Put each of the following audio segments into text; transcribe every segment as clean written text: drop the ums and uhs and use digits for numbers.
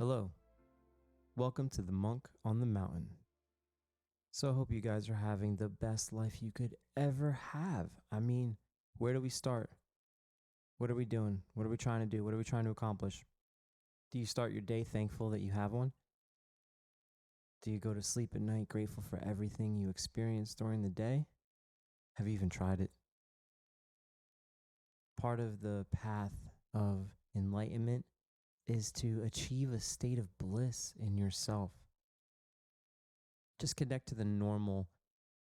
Hello, welcome to the Monk on the Mountain. So I hope you guys are having the best life you could ever have. I mean, where do we start? What are we doing? What are we trying to do? What are we trying to accomplish? Do you start your day thankful that you have one? Do you go to sleep at night grateful for everything you experienced during the day? Have you even tried it? Part of the path of enlightenment is to achieve a state of bliss in yourself. Just connect to the normal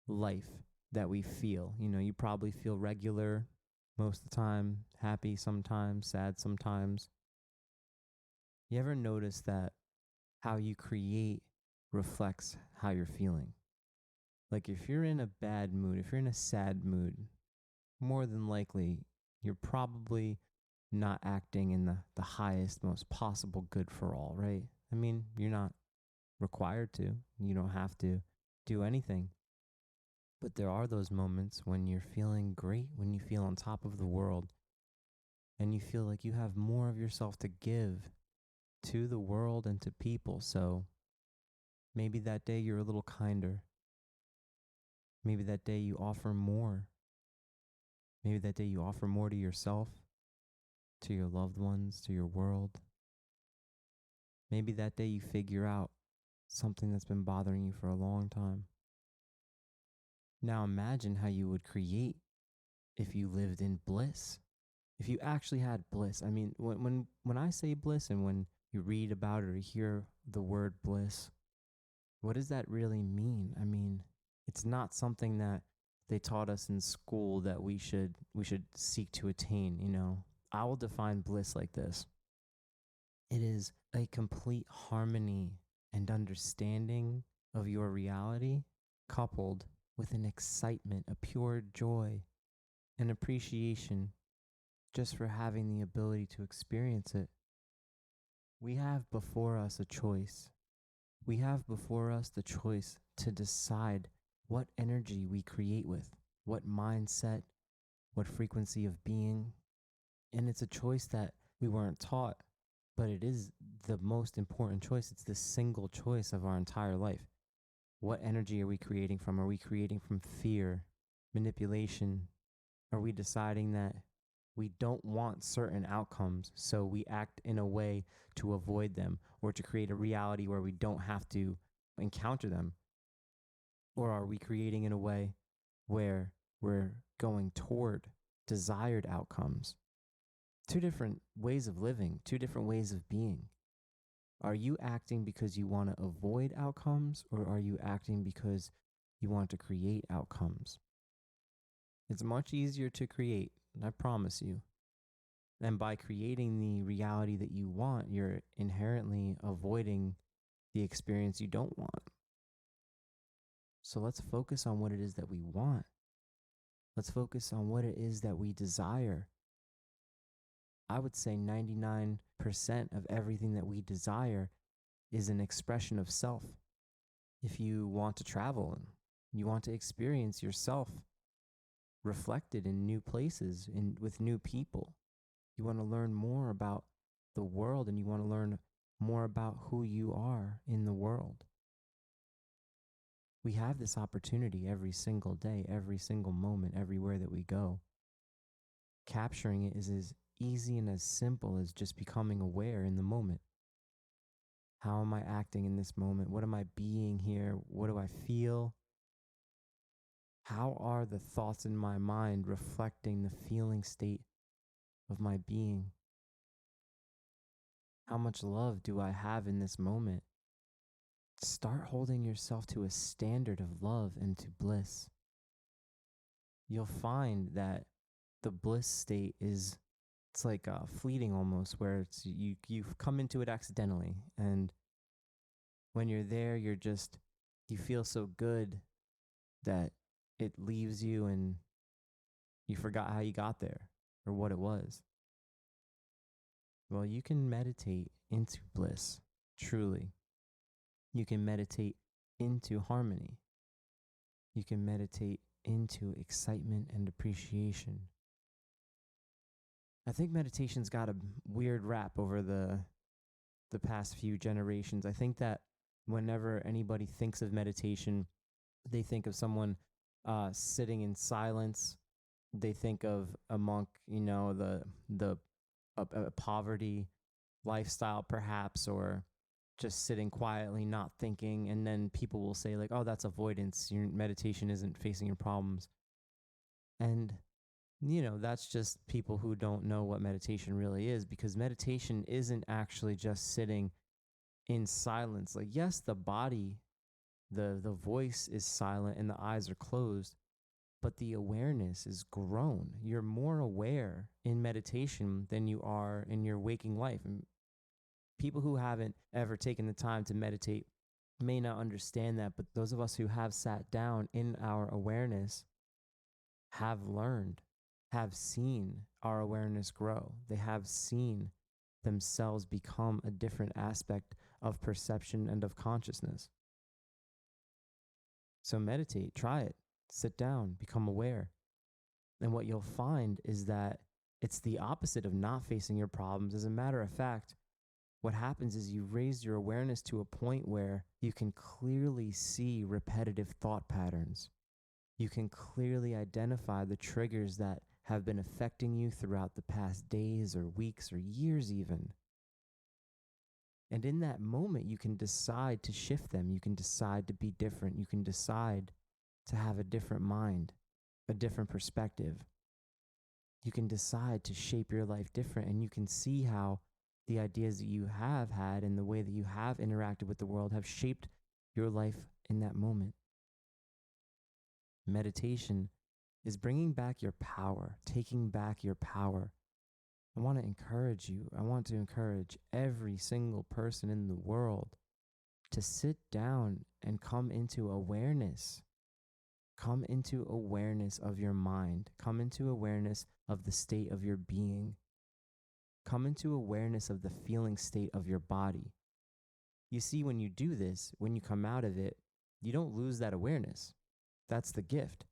life that we feel. You know, you probably feel regular most of the time, happy sometimes, sad sometimes. You ever notice that how you create reflects how you're feeling? Like if you're in a bad mood, if you're in a sad mood, more than likely you're probably not acting in the highest, most possible good for all, right? I mean, you're not required to. You don't have to do anything. But there are those moments when you're feeling great, when you feel on top of the world, and you feel like you have more of yourself to give to the world and to people. So maybe that day you're a little kinder. Maybe that day you offer more. Maybe that day you offer more to yourself, to your loved ones, to your world. Maybe that day you figure out something that's been bothering you for a long time. Now imagine how you would create if you lived in bliss. If you actually had bliss. I mean, when I say bliss and when you read about it or hear the word bliss, what does that really mean? I mean, it's not something that they taught us in school that we should seek to attain, you know. I will define bliss like this. It is a complete harmony and understanding of your reality coupled with an excitement, a pure joy, an appreciation just for having the ability to experience it. We have before us a choice. We have before us the choice to decide what energy we create with, what mindset, what frequency of being. And it's a choice that we weren't taught, but it is the most important choice. It's the single choice of our entire life. What energy are we creating from? Are we creating from fear, manipulation? Are we deciding that we don't want certain outcomes, so we act in a way to avoid them or to create a reality where we don't have to encounter them? Or are we creating in a way where we're going toward desired outcomes? Two different ways of living, two different ways of being. Are you acting because you want to avoid outcomes, or are you acting because you want to create outcomes? It's much easier to create, I promise you. And by creating the reality that you want, you're inherently avoiding the experience you don't want. So let's focus on what it is that we want. Let's focus on what it is that we desire. I would say 99% of everything that we desire is an expression of self. If you want to travel and you want to experience yourself reflected in new places and with new people, you want to learn more about the world and you want to learn more about who you are in the world. We have this opportunity every single day, every single moment, everywhere that we go. Capturing it is as easy and as simple as just becoming aware in the moment. How am I acting in this moment? What am I being here? What do I feel? How are the thoughts in my mind reflecting the feeling state of my being? How much love do I have in this moment? Start holding yourself to a standard of love and to bliss. You'll find that the bliss state is, it's like fleeting almost, where it's you've come into it accidentally, and when you're there, you feel so good that it leaves you and you forgot how you got there or what it was. Well, you can meditate into bliss, truly. You can meditate into harmony. You can meditate into excitement and appreciation. I think meditation's got a weird rap over the the past few generations. I think that whenever anybody thinks of meditation, they think of someone sitting in silence. They think of a monk, the a poverty lifestyle perhaps, or just sitting quietly, not thinking. And then people will say like, oh, that's avoidance. Your meditation isn't facing your problems. And that's just people who don't know what meditation really is, because meditation isn't actually just sitting in silence. Like, yes, the body, the voice is silent and the eyes are closed, but the awareness is grown. You're more aware in meditation than you are in your waking life. And people who haven't ever taken the time to meditate may not understand that, but those of us who have sat down in our awareness have learned, have seen our awareness grow. They have seen themselves become a different aspect of perception and of consciousness. So meditate, try it, sit down, become aware. And what you'll find is that it's the opposite of not facing your problems. As a matter of fact, what happens is you raise your awareness to a point where you can clearly see repetitive thought patterns. You can clearly identify the triggers that have been affecting you throughout the past days or weeks or years even. And in that moment, you can decide to shift them. You can decide to be different. You can decide to have a different mind, a different perspective. You can decide to shape your life different, and you can see how the ideas that you have had and the way that you have interacted with the world have shaped your life in that moment. Meditation is bringing back your power, taking back your power. I want to encourage you. I want to encourage every single person in the world to sit down and come into awareness. Come into awareness of your mind. Come into awareness of the state of your being. Come into awareness of the feeling state of your body. You see, when you do this, when you come out of it, you don't lose that awareness. That's the gift.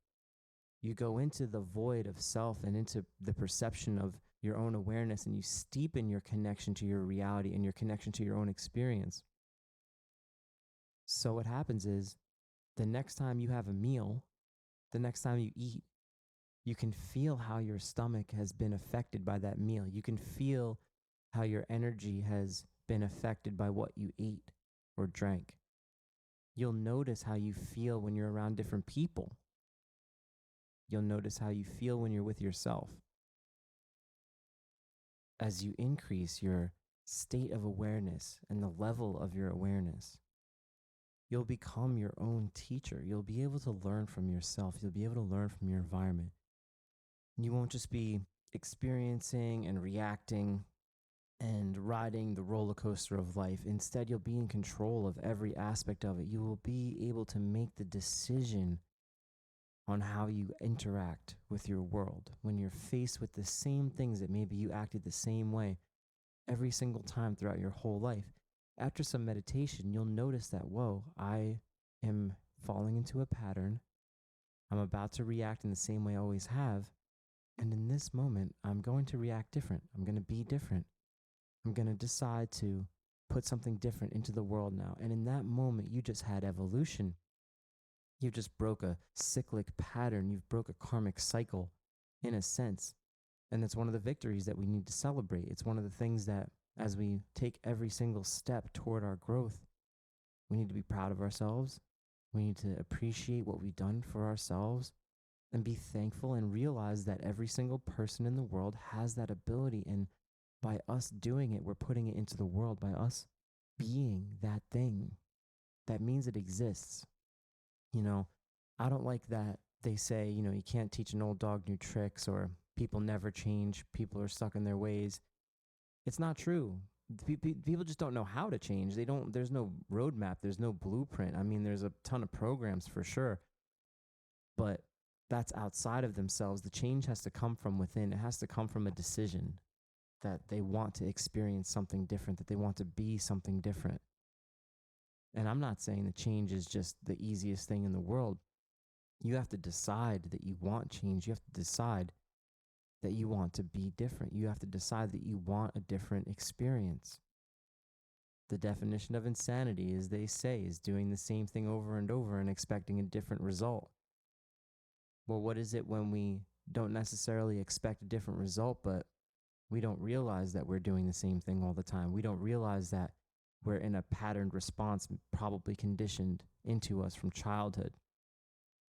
You go into the void of self and into the perception of your own awareness, and you steepen your connection to your reality and your connection to your own experience. So what happens is, the next time you have a meal, the next time you eat, you can feel how your stomach has been affected by that meal. You can feel how your energy has been affected by what you ate or drank. You'll notice how you feel when you're around different people. You'll notice how you feel when you're with yourself. As you increase your state of awareness and the level of your awareness, you'll become your own teacher. You'll be able to learn from yourself. You'll be able to learn from your environment. You won't just be experiencing and reacting and riding the roller coaster of life. Instead, you'll be in control of every aspect of it. You will be able to make the decision on how you interact with your world when you're faced with the same things that maybe you acted the same way every single time throughout your whole life. After some meditation, you'll notice that, whoa, I am falling into a pattern. I'm about to react in the same way I always have. And in this moment, I'm going to react different. I'm going to be different. I'm going to decide to put something different into the world now. And in that moment, you just had evolution. You just broke a cyclic pattern. You've broke a karmic cycle in a sense. And it's one of the victories that we need to celebrate. It's one of the things that as we take every single step toward our growth, we need to be proud of ourselves. We need to appreciate what we've done for ourselves and be thankful and realize that every single person in the world has that ability. And by us doing it, we're putting it into the world. By us being that thing, that means it exists. I don't like that they say, you can't teach an old dog new tricks, or people never change. People are stuck in their ways. It's not true. People just don't know how to change. There's no roadmap. There's no blueprint. I mean, there's a ton of programs for sure, but that's outside of themselves. The change has to come from within. It has to come from a decision that they want to experience something different, that they want to be something different. And I'm not saying that change is just the easiest thing in the world. You have to decide that you want change. You have to decide that you want to be different. You have to decide that you want a different experience. The definition of insanity, as they say, is doing the same thing over and over and expecting a different result. Well, what is it when we don't necessarily expect a different result, but we don't realize that we're doing the same thing all the time? We don't realize that we're in a patterned response, probably conditioned into us from childhood.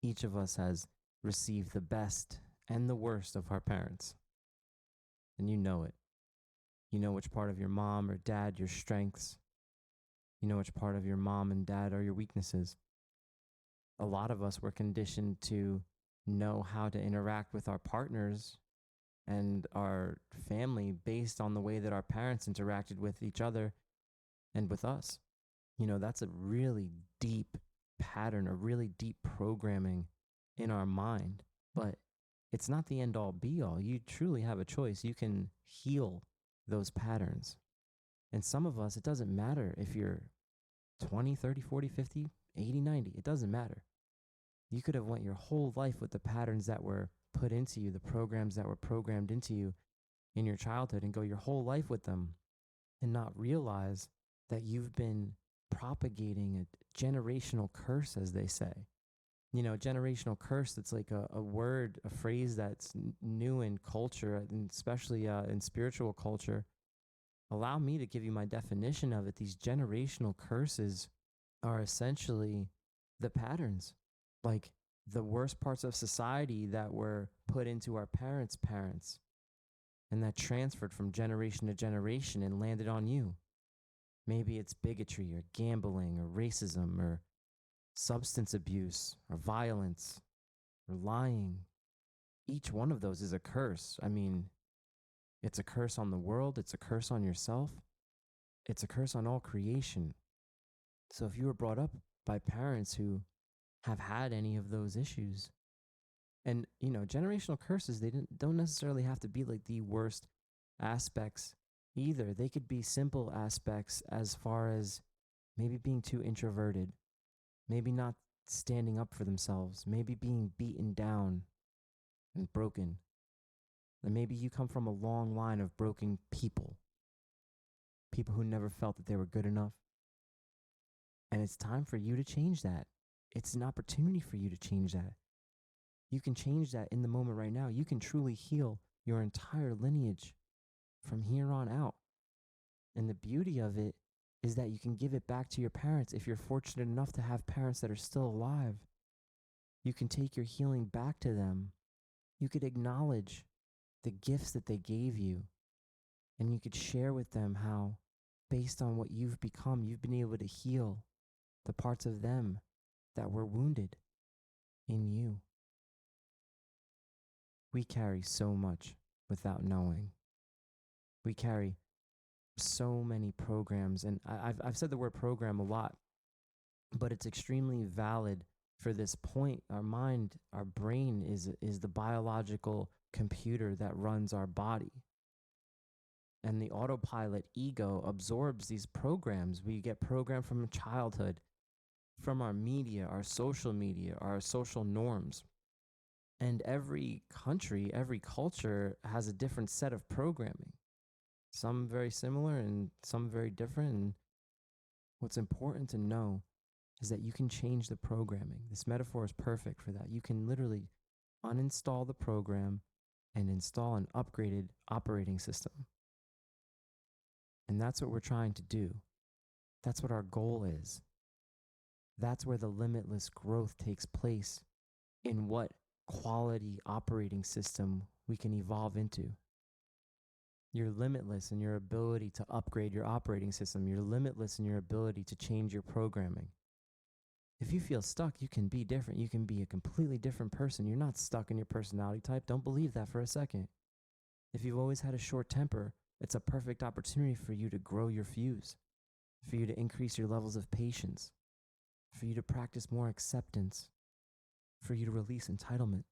Each of us has received the best and the worst of our parents. And you know it. You know which part of your mom or dad your strengths. You know which part of your mom and dad are your weaknesses. A lot of us were conditioned to know how to interact with our partners and our family based on the way that our parents interacted with each other and with us. You know, that's a really deep pattern, a really deep programming in our mind, but it's not the end all be all. You truly have a choice. You can heal those patterns. And some of us, it doesn't matter if you're 20, 30, 40, 50, 80, 90, it doesn't matter. You could have went your whole life with the patterns that were put into you, the programs that were programmed into you in your childhood, and go your whole life with them and not realize that you've been propagating a generational curse, as they say. You know, generational curse, that's like a word, a phrase that's new in culture, and especially in spiritual culture. Allow me to give you my definition of it. These generational curses are essentially the patterns, like the worst parts of society that were put into our parents' parents and that transferred from generation to generation and landed on you. Maybe it's bigotry or gambling or racism or substance abuse or violence or lying. Each one of those is a curse. I mean, it's a curse on the world. It's a curse on yourself. It's a curse on all creation. So if you were brought up by parents who have had any of those issues, and you know, generational curses, they don't necessarily have to be like the worst aspects either. They could be simple aspects, as far as maybe being too introverted, maybe not standing up for themselves, maybe being beaten down and broken. And maybe you come from a long line of broken people, people who never felt that they were good enough. And it's time for you to change that. It's an opportunity for you to change that. You can change that in the moment right now. You can truly heal your entire lineage from here on out. And the beauty of it is that you can give it back to your parents if you're fortunate enough to have parents that are still alive. You can take your healing back to them. You could acknowledge the gifts that they gave you, and you could share with them how, based on what you've become, you've been able to heal the parts of them that were wounded in you. We carry so much without knowing. We carry so many programs, and I've said the word program a lot, but it's extremely valid for this point. Our mind, our brain is the biological computer that runs our body. And the autopilot ego absorbs these programs. We get programmed from childhood, from our media, our social norms. And every country, every culture has a different set of programming. Some very similar and some very different. And what's important to know is that you can change the programming. This metaphor is perfect for that. You can literally uninstall the program and install an upgraded operating system. And that's what we're trying to do. That's what our goal is. That's where the limitless growth takes place, in what quality operating system we can evolve into. You're limitless in your ability to upgrade your operating system. You're limitless in your ability to change your programming. If you feel stuck, you can be different. You can be a completely different person. You're not stuck in your personality type. Don't believe that for a second. If you've always had a short temper, it's a perfect opportunity for you to grow your fuse, for you to increase your levels of patience, for you to practice more acceptance, for you to release entitlement.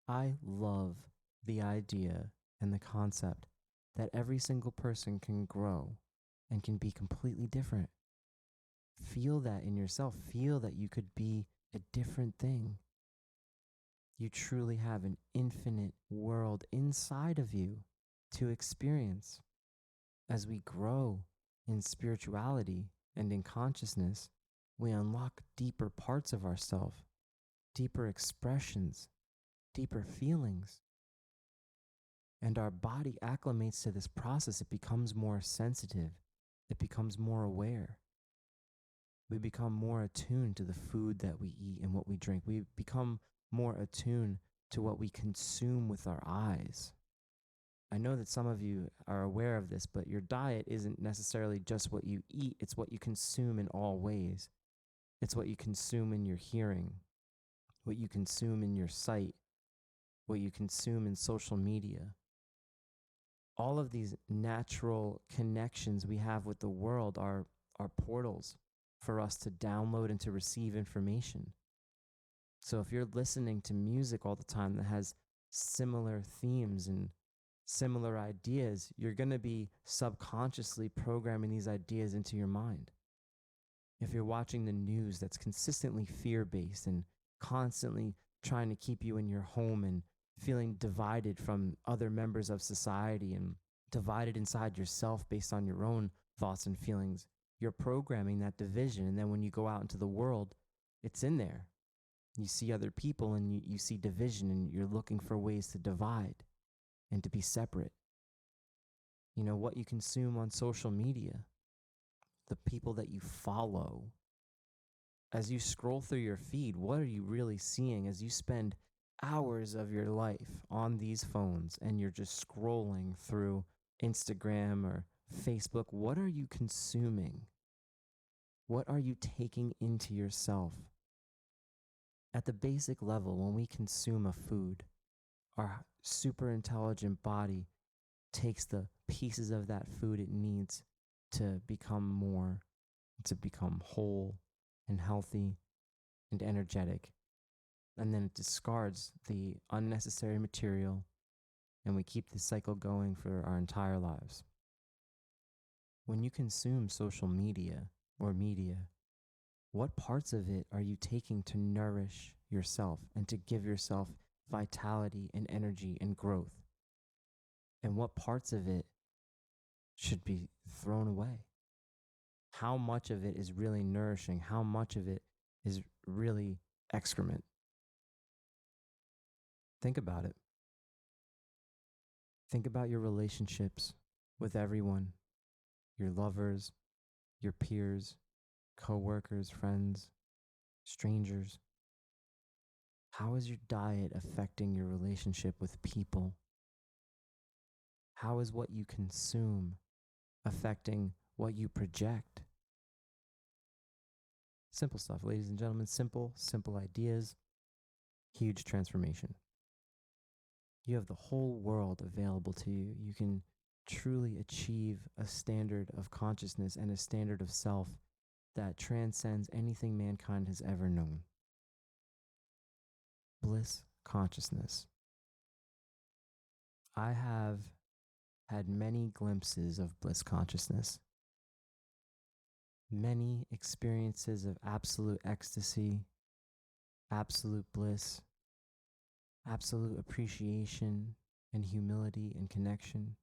I love the idea and the concept that every single person can grow and can be completely different. Feel that in yourself. Feel that you could be a different thing. You truly have an infinite world inside of you to experience. As we grow in spirituality and in consciousness, we unlock deeper parts of ourselves, deeper expressions, deeper feelings. And our body acclimates to this process. It becomes more sensitive. It becomes more aware. We become more attuned to the food that we eat and what we drink. We become more attuned to what we consume with our eyes. I know that some of you are aware of this, but your diet isn't necessarily just what you eat. It's what you consume in all ways. It's what you consume in your hearing, what you consume in your sight, what you consume in social media. All of these natural connections we have with the world are portals for us to download and to receive information. So if you're listening to music all the time that has similar themes and similar ideas, you're going to be subconsciously programming these ideas into your mind. If you're watching the news that's consistently fear-based and constantly trying to keep you in your home and feeling divided from other members of society and divided inside yourself based on your own thoughts and feelings, you're programming that division. And then when you go out into the world, it's in there. You see other people and you see division, and you're looking for ways to divide and to be separate. You know, what you consume on social media, the people that you follow. As you scroll through your feed, what are you really seeing as you spend hours of your life on these phones and you're just scrolling through Instagram or Facebook? What are you consuming? What are you taking into yourself? At the basic level, when we consume a food, our super intelligent body takes the pieces of that food it needs to become whole and healthy and energetic. And then it discards the unnecessary material, and we keep the cycle going for our entire lives. When you consume social media or media, what parts of it are you taking to nourish yourself and to give yourself vitality and energy and growth? And what parts of it should be thrown away? How much of it is really nourishing? How much of it is really excrement? Think about it. Think about your relationships with everyone, your lovers, your peers, coworkers, friends, strangers. How is your diet affecting your relationship with people? How is what you consume affecting what you project? Simple stuff, ladies and gentlemen. Simple ideas, huge transformation. You have the whole world available to you. You can truly achieve a standard of consciousness and a standard of self that transcends anything mankind has ever known. Bliss consciousness. I have had many glimpses of bliss consciousness, many experiences of absolute ecstasy, absolute bliss, absolute appreciation and humility and connection.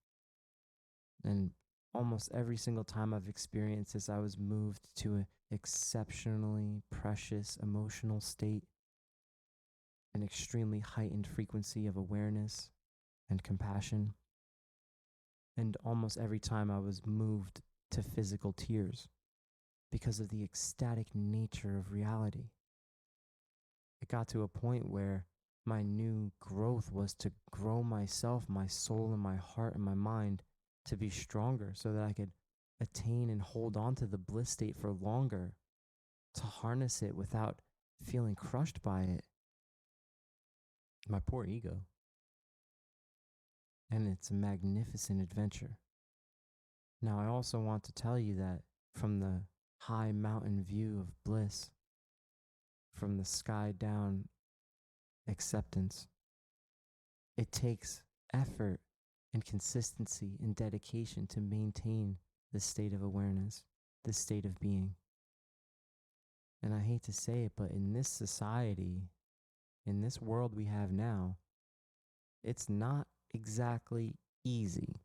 And almost every single time I've experienced this, I was moved to an exceptionally precious emotional state, an extremely heightened frequency of awareness and compassion. And almost every time I was moved to physical tears because of the ecstatic nature of reality. It got to a point where my new growth was to grow myself, my soul and my heart and my mind to be stronger so that I could attain and hold on to the bliss state for longer, to harness it without feeling crushed by it. My poor ego. And it's a magnificent adventure. Now, I also want to tell you that from the high mountain view of bliss, from the sky down acceptance, it takes effort and consistency and dedication to maintain this state of awareness, this state of being. And I hate to say it, but in this society, in this world we have now, it's not exactly easy.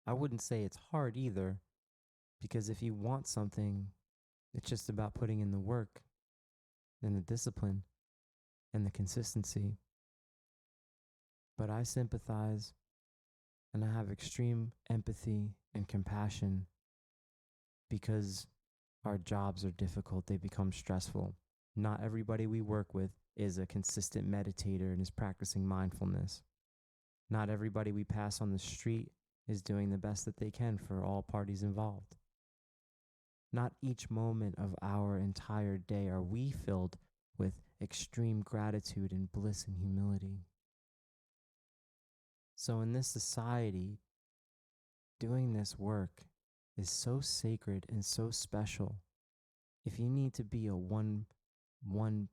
I wouldn't say it's hard either, because if you want something, it's just about putting in the work and the discipline and the consistency. But I sympathize and I have extreme empathy and compassion because our jobs are difficult, they become stressful. Not everybody we work with is a consistent meditator and is practicing mindfulness. Not everybody we pass on the street is doing the best that they can for all parties involved. Not each moment of our entire day are we filled with extreme gratitude and bliss and humility. So in this society, doing this work is so sacred and so special. If you need to be a one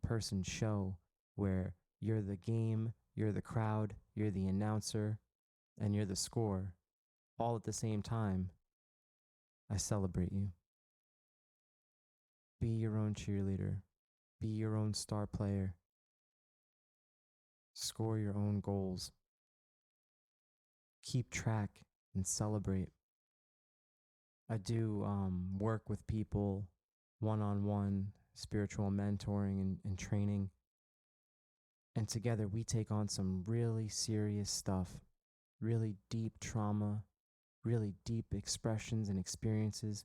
person show where you're the game, you're the crowd, you're the announcer, and you're the score, all at the same time, I celebrate you. Be your own cheerleader. Be your own star player. Score your own goals. Keep track and celebrate. I do work with people one-on-one, spiritual mentoring and training. And together we take on some really serious stuff, really deep trauma, really deep expressions and experiences,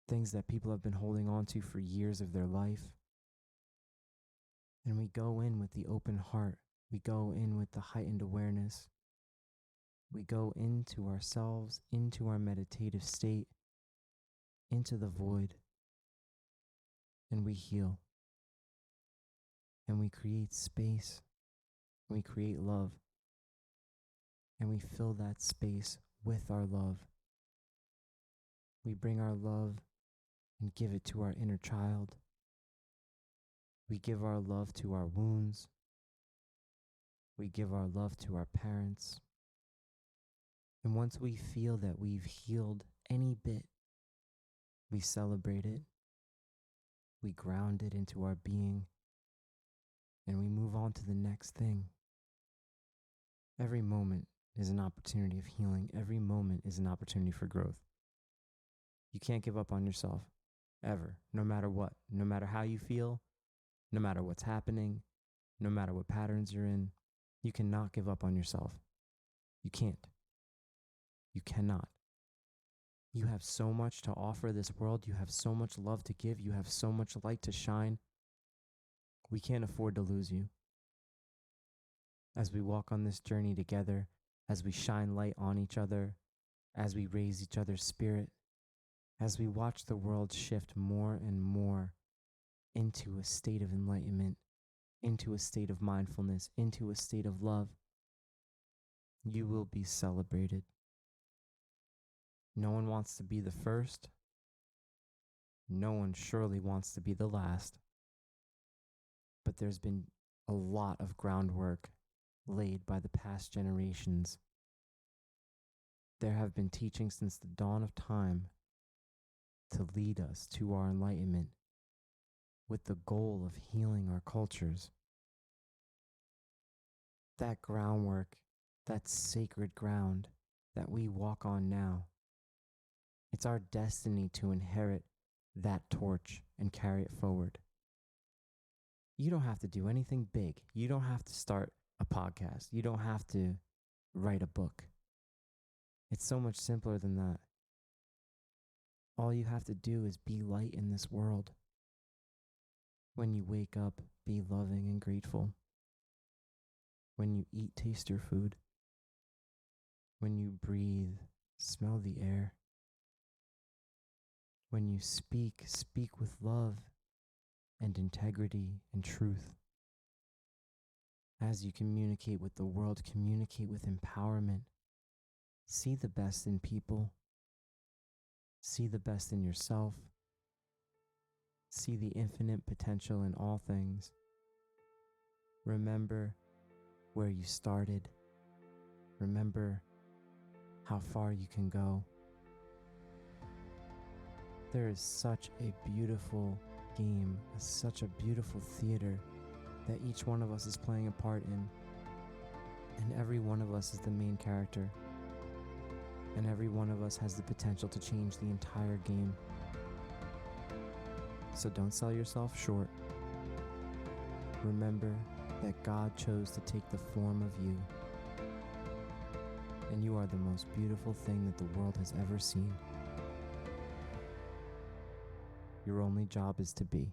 things that people have been holding on to for years of their life. And we go in with the open heart. We go in with the heightened awareness. We go into ourselves, into our meditative state, into the void, and we heal. And we create space. We create love. And we fill that space with our love. We bring our love and give it to our inner child. We give our love to our wounds. We give our love to our parents. And once we feel that we've healed any bit, we celebrate it. We ground it into our being. And we move on to the next thing. Every moment is an opportunity of healing. Every moment is an opportunity for growth. You can't give up on yourself, ever, no matter what, no matter how you feel, no matter what's happening, no matter what patterns you're in. You cannot give up on yourself. You can't. You cannot. You have so much to offer this world. You have so much love to give. You have so much light to shine. We can't afford to lose you. As we walk on this journey together, as we shine light on each other, as we raise each other's spirit, as we watch the world shift more and more into a state of enlightenment, into a state of mindfulness, into a state of love, you will be celebrated. No one wants to be the first. No one surely wants to be the last. But there's been a lot of groundwork laid by the past generations. There have been teachings since the dawn of time to lead us to our enlightenment with the goal of healing our cultures. That groundwork, that sacred ground that we walk on now, it's our destiny to inherit that torch and carry it forward. You don't have to do anything big. You don't have to start a podcast. You don't have to write a book. It's so much simpler than that. All you have to do is be light in this world. When you wake up, be loving and grateful. When you eat, taste your food. When you breathe, smell the air. When you speak, speak with love and integrity and truth. As you communicate with the world, communicate with empowerment. See the best in people. See the best in yourself. See the infinite potential in all things. Remember where you started. Remember how far you can go. There is such a beautiful game, such a beautiful theater that each one of us is playing a part in. And every one of us is the main character. And every one of us has the potential to change the entire game. So don't sell yourself short. Remember that God chose to take the form of you. And you are the most beautiful thing that the world has ever seen. Your only job is to be.